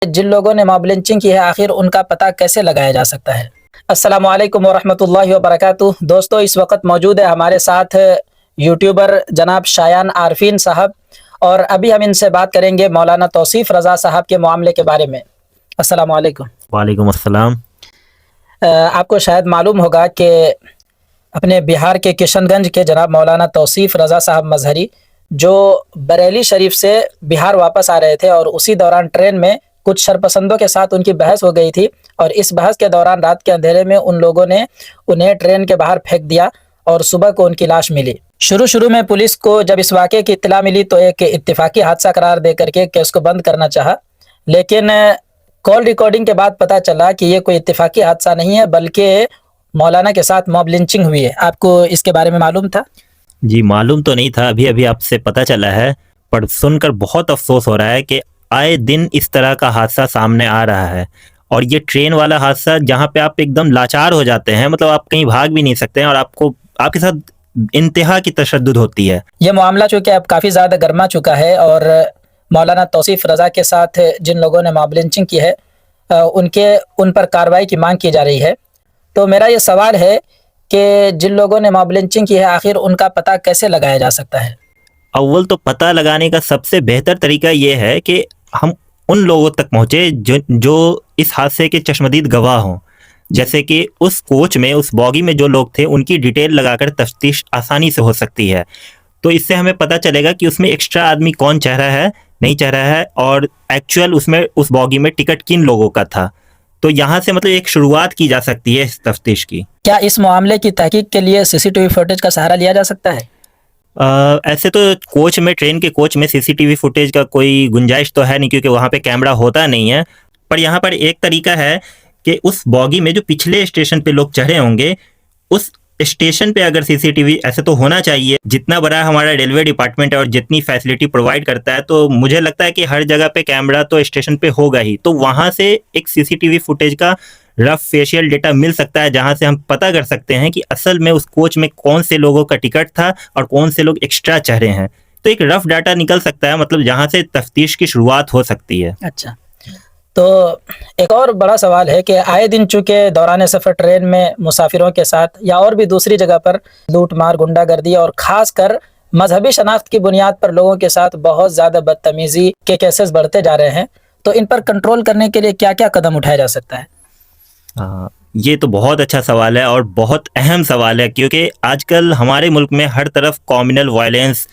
जिन लोगों ने mob lynching की है, आखिर उनका पता कैसे लगाया जा सकता है? अस्सलामु अलैकुम वरहमतुल्लाहि वबरकातुह। दोस्तों, इस वक़्त मौजूद है हमारे साथ यूट्यूबर जनाब शायान आरफीन साहब, और अभी हम इनसे बात करेंगे मौलाना तौसीफ़ रज़ा साहब के मामले के बारे में। अस्सलामु अलैकुम। वालेकुम अस्सलाम। आपको शायद मालूम होगा कि अपने बिहार के किशनगंज के जनाब मौलाना तौसीफ़ रज़ा साहब मज़हरी, जो बरेली शरीफ से बिहार वापस आ रहे थे, और उसी दौरान ट्रेन में कुछ शरपसंदों के साथ उनकी बहस हो गई थी, और इस बहस के दौरान रात के अंधेरे में उन लोगों ने उन्हें ट्रेन के बाहर फेंक दिया और सुबह को उनकी लाश मिली। शुरू में पुलिस को जब इस वाक़े की इत्तला मिली तो एक इत्तेफ़ाक़ी हादसा करार दे करके केस को बंद करना चाहा, लेकिन कॉल रिकॉर्डिंग के बाद पता चला कि ये कोई इत्तेफ़ाक़ी हादसा नहीं है, बल्कि मौलाना के साथ मॉब लिंचिंग हुई है। आपको इसके बारे में मालूम था? जी, मालूम तो नहीं था, अभी-अभी आपसे पता चला है, पर सुनकर बहुत अफ़सोस हो रहा है कि आए दिन इस तरह का हादसा सामने आ रहा है। और ये ट्रेन वाला हादसा जहाँ पे आप एकदम लाचार हो जाते हैं, मतलब आप कहीं भाग भी नहीं सकते हैं और आपके साथ इंतहा की तशद्दुद होती है। ये मामला चूँकि अब काफ़ी ज़्यादा गरमा चुका है, और मौलाना तौसीफ़ रज़ा के साथ जिन लोगों ने मॉब लिंचिंग की है, उन पर कार्रवाई की मांग की जा रही है। तो मेरा ये सवाल है कि जिन लोगों ने मॉब लिंचिंग की है, आखिर उनका पता कैसे लगाया जा सकता है? अव्वल तो पता लगाने का सबसे बेहतर तरीका ये है कि हम उन लोगों तक पहुँचे जो इस हादसे के चश्मदीद गवाह हों। जैसे कि उस कोच में, उस बॉगी में जो लोग थे, उनकी डिटेल लगाकर तफ्तीश आसानी से हो सकती है। तो इससे हमें पता चलेगा कि उसमें एक्स्ट्रा आदमी कौन चाह रहा है, नहीं चाह रहा है, और एक्चुअल उसमें उस बॉगी में टिकट किन लोगों का था। तो यहाँ से मतलब एक शुरुआत की जा सकती है इस तफ्तीश की। क्या इस मामले की तहकीक के लिए सीसीटीवी फुटेज का सहारा लिया जा सकता है? ऐसे तो ट्रेन के कोच में सीसीटीवी फुटेज का कोई गुंजाइश तो है नहीं, क्योंकि वहाँ पे कैमरा होता नहीं है। पर यहाँ पर एक तरीका है कि उस बॉगी में जो पिछले स्टेशन पे लोग चढ़े होंगे, उस स्टेशन पे अगर सीसीटीवी, ऐसे तो होना चाहिए, जितना बड़ा हमारा रेलवे डिपार्टमेंट है और जितनी फैसिलिटी प्रोवाइड करता है, तो मुझे लगता है कि हर जगह पे कैमरा तो स्टेशन पे होगा ही। तो वहाँ से एक सीसीटीवी फुटेज का रफ फेशियल डेटा मिल सकता है, जहाँ से हम पता कर सकते हैं कि असल में उस कोच में कौन से लोगों का टिकट था और कौन से लोग एक्स्ट्रा चढ़ रहे हैं। तो एक रफ डाटा निकल सकता है, मतलब जहाँ से तफ्तीश की शुरुआत हो सकती है। अच्छा, तो एक और बड़ा सवाल है कि आए दिन चूँकि दौरान सफ़र ट्रेन में मुसाफिरों के साथ या और भी दूसरी जगह पर लूट-मार, गुंडागर्दी और ख़ासकर मज़हबी शनाख्त की बुनियाद पर लोगों के साथ बहुत ज़्यादा बदतमीज़ी के केसेस बढ़ते जा रहे हैं। तो इन पर कंट्रोल करने के लिए क्या-क्या कदम उठाया जा सकता है? ये तो बहुत अच्छा सवाल है और बहुत अहम सवाल है, क्योंकि आजकल हमारे मुल्क में हर तरफ कम्युनल वायलेंस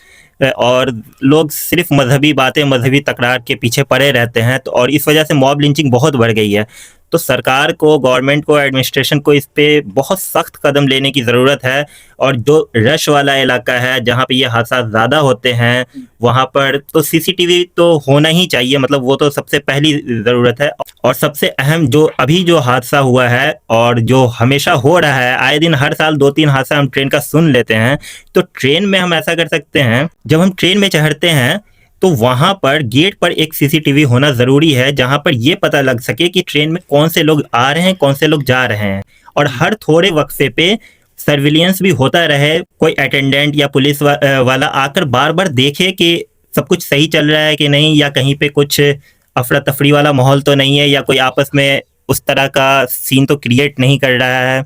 और लोग सिर्फ मजहबी बातें, मजहबी तकरार के पीछे पड़े रहते हैं। तो और इस वजह से मॉब लिंचिंग बहुत बढ़ गई है। तो सरकार को, गवर्नमेंट को, एडमिनिस्ट्रेशन को इस पे बहुत सख्त कदम लेने की ज़रूरत है। और जो रश वाला इलाका है, जहाँ पे ये हादसा ज़्यादा होते हैं, वहाँ पर तो सीसीटीवी तो होना ही चाहिए, मतलब वो तो सबसे पहली ज़रूरत है। और सबसे अहम जो अभी जो हादसा हुआ है और जो हमेशा हो रहा है, आए दिन हर साल 2-3 हादसा हम ट्रेन का सुन लेते हैं। तो ट्रेन में हम ऐसा कर सकते हैं, जब हम ट्रेन में चढ़ते हैं तो वहाँ पर गेट पर एक सीसीटीवी होना ज़रूरी है, जहाँ पर ये पता लग सके कि ट्रेन में कौन से लोग आ रहे हैं, कौन से लोग जा रहे हैं। और हर थोड़े वक्फे पे सर्विलियंस भी होता रहे, कोई अटेंडेंट या पुलिस वाला आकर बार बार देखे कि सब कुछ सही चल रहा है कि नहीं, या कहीं पे कुछ अफरा तफरी वाला माहौल तो नहीं है, या कोई आपस में उस तरह का सीन तो क्रिएट नहीं कर रहा है।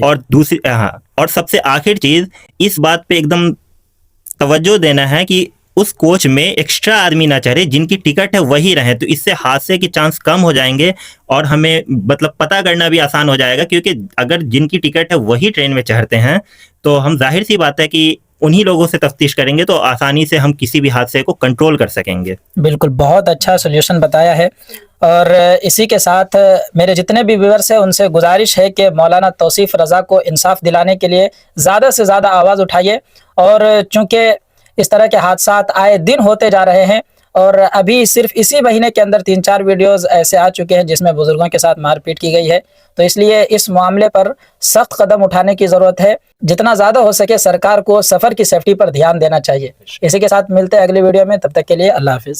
और दूसरी, हाँ, और सबसे आखिर चीज़, इस बात पे एकदम तवज्जो देना है कि उस कोच में एक्स्ट्रा आदमी ना चढ़े, जिनकी टिकट है वही रहें। तो इससे हादसे के चांस कम हो जाएंगे और हमें मतलब पता करना भी आसान हो जाएगा, क्योंकि अगर जिनकी टिकट है वही ट्रेन में चढ़ते हैं, तो हम जाहिर सी बात है कि उन्हीं लोगों से तफ्तीश करेंगे, तो आसानी से हम किसी भी हादसे को कंट्रोल कर सकेंगे। बिल्कुल, बहुत अच्छा सॉल्यूशन बताया है। और इसी के साथ मेरे जितने भी व्यूअर्स हैं, उनसे गुजारिश है कि मौलाना तौसीफ़ रज़ा को इंसाफ दिलाने के लिए ज़्यादा से ज़्यादा आवाज़ उठाइए। और चूँकि इस तरह के हादसात आए दिन होते जा रहे हैं, और अभी सिर्फ इसी महीने के अंदर 3-4 वीडियोज़ ऐसे आ चुके हैं जिसमें बुजुर्गों के साथ मारपीट की गई है। तो इसलिए इस मामले पर सख्त कदम उठाने की ज़रूरत है। जितना ज़्यादा हो सके सरकार को सफ़र की सेफ्टी पर ध्यान देना चाहिए। इसी के साथ मिलते हैं अगली वीडियो में, तब तक के लिए अल्लाह हाफ़िज़।